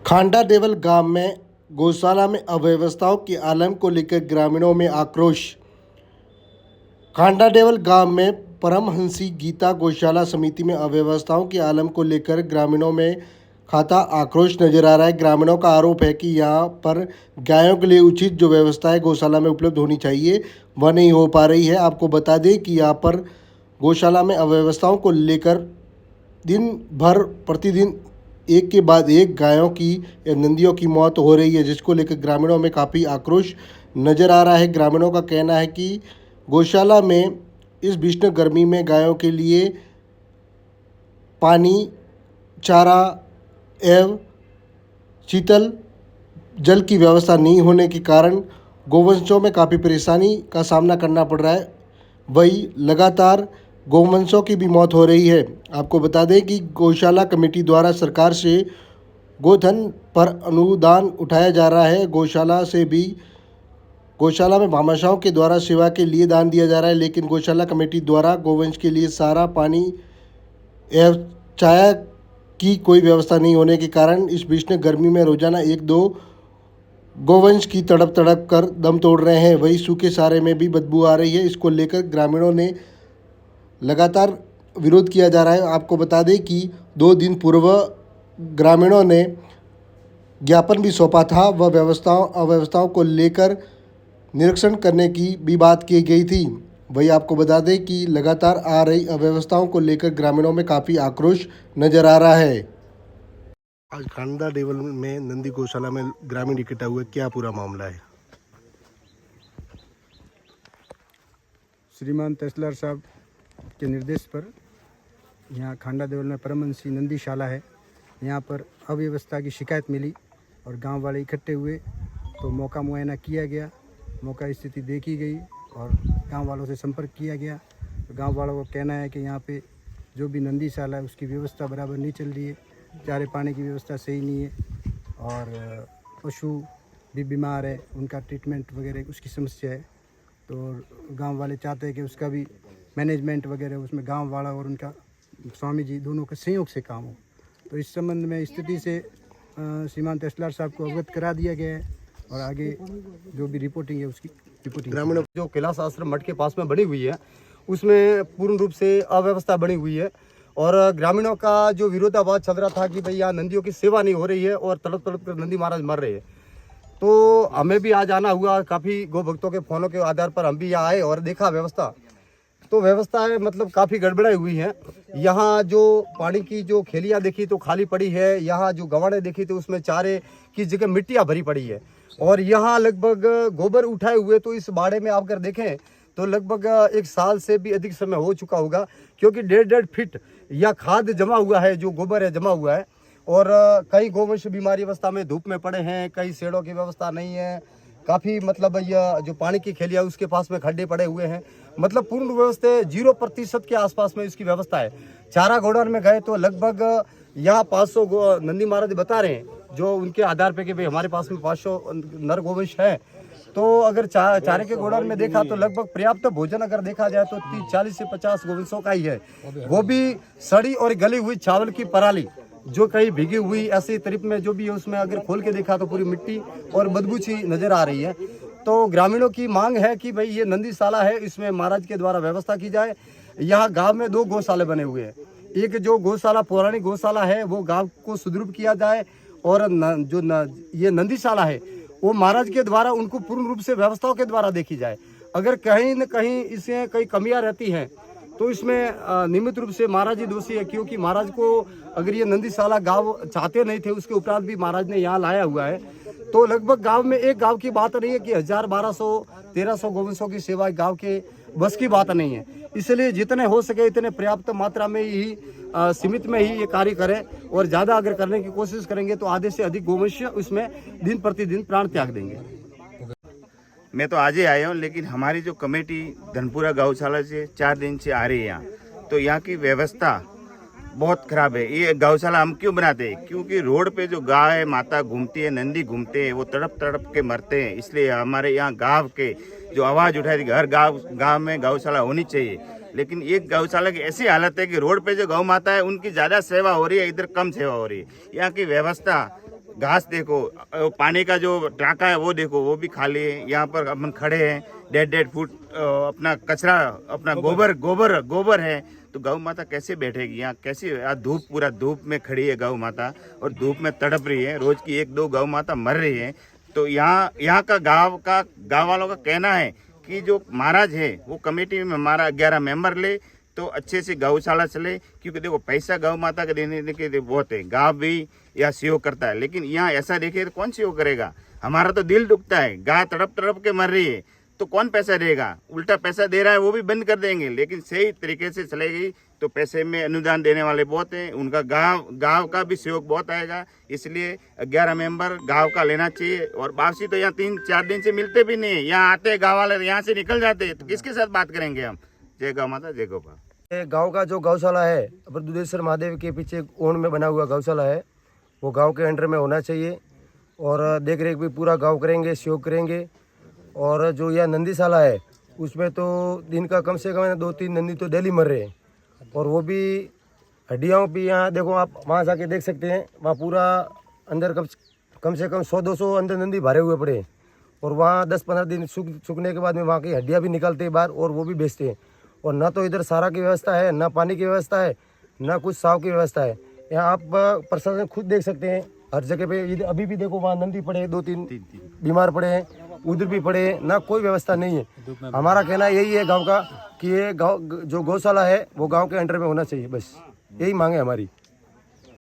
खांडा देवल गांव में गौशाला में अव्यवस्थाओं के आलम को लेकर ग्रामीणों में आक्रोश। खांडा देवल गांव में परमहंसी गीता गौशाला समिति में अव्यवस्थाओं के आलम को लेकर ग्रामीणों में खाता आक्रोश नजर आ रहा है। ग्रामीणों का आरोप है कि यहाँ पर गायों के लिए उचित जो व्यवस्थाएं गौशाला में उपलब्ध होनी चाहिए वह नहीं हो पा रही है। आपको बता दें कि यहाँ पर गौशाला में अव्यवस्थाओं को लेकर दिन भर प्रतिदिन एक के बाद एक गायों की या नंदियों की मौत हो रही है, जिसको लेकर ग्रामीणों में काफ़ी आक्रोश नज़र आ रहा है। ग्रामीणों का कहना है कि गौशाला में इस भीषण गर्मी में गायों के लिए पानी, चारा एवं शीतल जल की व्यवस्था नहीं होने के कारण गौवंशों में काफ़ी परेशानी का सामना करना पड़ रहा है। वही लगातार गौवंशों की भी मौत हो रही है। आपको बता दें कि गौशाला कमेटी द्वारा सरकार से गोधन पर अनुदान उठाया जा रहा है। गौशाला में भामाशाहों के द्वारा सेवा के लिए दान दिया जा रहा है, लेकिन गौशाला कमेटी द्वारा गौवंश के लिए सारा पानी एवं चाय की कोई व्यवस्था नहीं होने के कारण इस भीषण गर्मी में रोजाना 1-2 गौवंश की तड़प तड़प कर दम तोड़ रहे हैं। वही सूखे सारे में भी बदबू आ रही है। इसको लेकर ग्रामीणों ने लगातार विरोध किया जा रहा है। आपको बता दें कि 2 दिन पूर्व ग्रामीणों ने ज्ञापन भी सौंपा था। वह अव्यवस्थाओं को लेकर निरीक्षण करने की भी बात की गई थी। वही आपको बता दें कि लगातार आ रही अव्यवस्थाओं को लेकर ग्रामीणों में काफ़ी आक्रोश नजर आ रहा है। आज खांडा देवल में नंदी गौशाला में ग्रामीण इकट्ठा हुए, क्या पूरा मामला है? श्रीमान तहसीलदार साहब के निर्देश पर यहाँ खांडा देवल में परमहंसी नंदीशाला है। यहाँ पर अव्यवस्था की शिकायत मिली और गांव वाले इकट्ठे हुए तो मौका मुआयना किया गया, मौका स्थिति देखी गई और गांव वालों से संपर्क किया गया। तो गांव वालों का कहना है कि यहाँ पे जो भी नंदीशाला है उसकी व्यवस्था बराबर नहीं चल रही है, चारे पानी की व्यवस्था सही नहीं है और पशु भी बीमार है, उनका ट्रीटमेंट वगैरह उसकी समस्या है। तो गांव वाले चाहते हैं कि उसका भी मैनेजमेंट वगैरह उसमें गांव वाला और उनका स्वामी जी दोनों के सहयोग से काम हो। तो इस संबंध में स्थिति से श्रीमान तहसीलदार साहब को अवगत करा दिया गया है और आगे जो भी रिपोर्टिंग है उसकी रिपोर्टिंग। ग्रामीण जो कैलाश आश्रम मठ के पास में बनी हुई है उसमें पूर्ण रूप से अव्यवस्था बनी हुई है और ग्रामीणों का जो विरोधाभास चल रहा था कि भाई यहाँ नंदियों की सेवा नहीं हो रही है और तड़प तड़प कर नंदी महाराज मर रहे हैं। तो हमें भी आज आना हुआ, काफ़ी गौ भक्तों के फोनों के आधार पर हम भी यहाँ आए और देखा व्यवस्था। तो व्यवस्था है मतलब काफ़ी गड़बड़ाई हुई है। यहाँ जो पानी की जो खेलियाँ देखी तो खाली पड़ी है, यहाँ जो गवाड़े देखी तो उसमें चारे की जगह मिट्टियाँ भरी पड़ी है और यहाँ लगभग गोबर उठाए हुए तो इस बाड़े में आप अगर देखें तो लगभग 1 साल से भी अधिक समय हो चुका होगा, क्योंकि 1.5 फीट या खाद जमा हुआ है, जो गोबर है जमा हुआ है और कई गौवंश बीमारी अवस्था में धूप में पड़े हैं, कई शेडों की व्यवस्था नहीं है, काफ़ी मतलब यह जो पानी की खेलिया उसके पास में खड्डे पड़े हुए हैं। मतलब पूर्ण व्यवस्था 0% के आसपास में इसकी व्यवस्था है। चारा गोडाउन में गए तो लगभग यहाँ 500 नंदी महाराज बता रहे हैं जो उनके आधार पे कि भाई हमारे पास में 500 नर गौवंश है। तो अगर चारे के गोडाउन में देखा तो लगभग पर्याप्त भोजन अगर देखा जाए तो 40 से 50 गौवंशों का ही है। वो भी सड़ी और गली हुई चावल की पराली जो कहीं भीगी हुई ऐसी तरीफ में जो भी है उसमें अगर खोल के देखा तो पूरी मिट्टी और बदबू सी नजर आ रही है। तो ग्रामीणों की मांग है कि भाई ये नंदीशाला है, इसमें महाराज के द्वारा व्यवस्था की जाए। यहाँ गांव में 2 गौशाले बने हुए हैं, एक जो गौशाला पौराणिक गौशाला है वो गांव को सुदृढ़ किया जाए और ये नंदीशाला है वो महाराज के द्वारा उनको पूर्ण रूप से व्यवस्थाओं के द्वारा देखी जाए। अगर कहीं न कहीं इसमें कई कमियां रहती हैं तो इसमें नियमित रूप से महाराज ही दोषी है, क्योंकि महाराज को अगर ये नंदीशाला गांव चाहते नहीं थे उसके उपरांत भी महाराज ने यहाँ लाया हुआ है। तो लगभग गांव में एक गांव की बात नहीं है कि 1000, 1200, 1300 गौवंशों की सेवा गांव के बस की बात नहीं है। इसलिए जितने हो सके इतने पर्याप्त मात्रा में ही सीमित में ही ये कार्य करें और ज़्यादा अगर करने की कोशिश करेंगे तो आधे से अधिक गौवंश उसमें दिन प्रतिदिन प्राण त्याग देंगे। मैं तो आज ही आया हूँ, लेकिन हमारी जो कमेटी धनपुरा गौशाला से 4 दिन से आ रही है यहाँ, तो यहाँ की व्यवस्था बहुत खराब है। ये गौशाला हम क्यों बनाते हैं? क्योंकि रोड पे जो गाय माता घूमती है, नंदी घूमते हैं, वो तड़प तड़प के मरते हैं। इसलिए हमारे यहाँ गाँव के जो आवाज़ उठाई थी हर गाँव में गौशाला होनी चाहिए, लेकिन एक गौशाला की ऐसी हालत है कि रोड पे जो गौ माता है उनकी ज़्यादा सेवा हो रही है, इधर कम सेवा हो रही है। यहाँ की व्यवस्था घास देखो, पानी का जो टाका है वो देखो, वो भी खाली है। यहाँ पर अपन खड़े हैं, 1.5 फुट अपना कचरा, अपना गोबर है। तो गौ माता कैसे बैठेगी यहाँ? कैसे? धूप, पूरा धूप में खड़ी है गौ माता और धूप में तड़प रही है। रोज की 1-2 गौ माता मर रही है। तो यहाँ का गांव वालों का कहना है कि जो महाराज है वो कमेटी में हमारा 11 मेंबर ले तो अच्छे से गौशाला चले, क्योंकि देखो पैसा गौ माता के देने के लिए बहुत है, गांव भी या सहयोग करता है, लेकिन यहाँ ऐसा देखे तो कौन सहयोग करेगा? हमारा तो दिल दुखता है, गाय तड़प तड़प के मर रही है, तो कौन पैसा देगा? उल्टा पैसा दे रहा है वो भी बंद कर देंगे, लेकिन सही तरीके से चलेगी तो पैसे में अनुदान देने वाले बहुत हैं, उनका गांव का भी सहयोग बहुत आएगा। इसलिए 11 मेंबर गांव का लेना चाहिए। और वापसी तो यहाँ 3-4 दिन से मिलते भी नहीं, यहाँ आते गाँव वाले यहाँ से निकल जाते, तो किसके साथ बात करेंगे हम? जय गौ माता, जय गोपाल। गांव का जो गौशाला है बद्रुदेश्वर महादेव के पीछे ओन में बना हुआ गौशाला है, वो गांव के अंडर में होना चाहिए और देख रेख भी पूरा गांव करेंगे, सहयोग करेंगे। और जो यह नंदीशाला है उसमें तो दिन का कम से कम 2-3 नंदी तो डेली मर रहे हैं, और वो भी हड्डियाँ भी। यहाँ देखो, आप वहाँ जाके देख सकते हैं, वहाँ पूरा अंदर कम से कम 100-200 अंदर नंदी भरे हुए पड़े हैं, और वहाँ 10-15 दिन सूखने के बाद में वहाँ की हड्डियाँ भी निकालते हैं बाहर और वो भी बेचते हैं। और ना तो इधर सारा की व्यवस्था है, ना पानी की व्यवस्था है, ना कुछ साव की व्यवस्था है। यहाँ आप प्रशासन खुद देख सकते हैं, हर जगह पे अभी भी देखो, वहाँ नंदी पड़े, 2-3 बीमार पड़े हैं, उधर भी पड़े हैं, ना कोई व्यवस्था नहीं है। हमारा कहना यही है गांव का कि ये गांव जो गौशाला है वो गांव के अंडर में होना चाहिए, बस यही मांग है हमारी।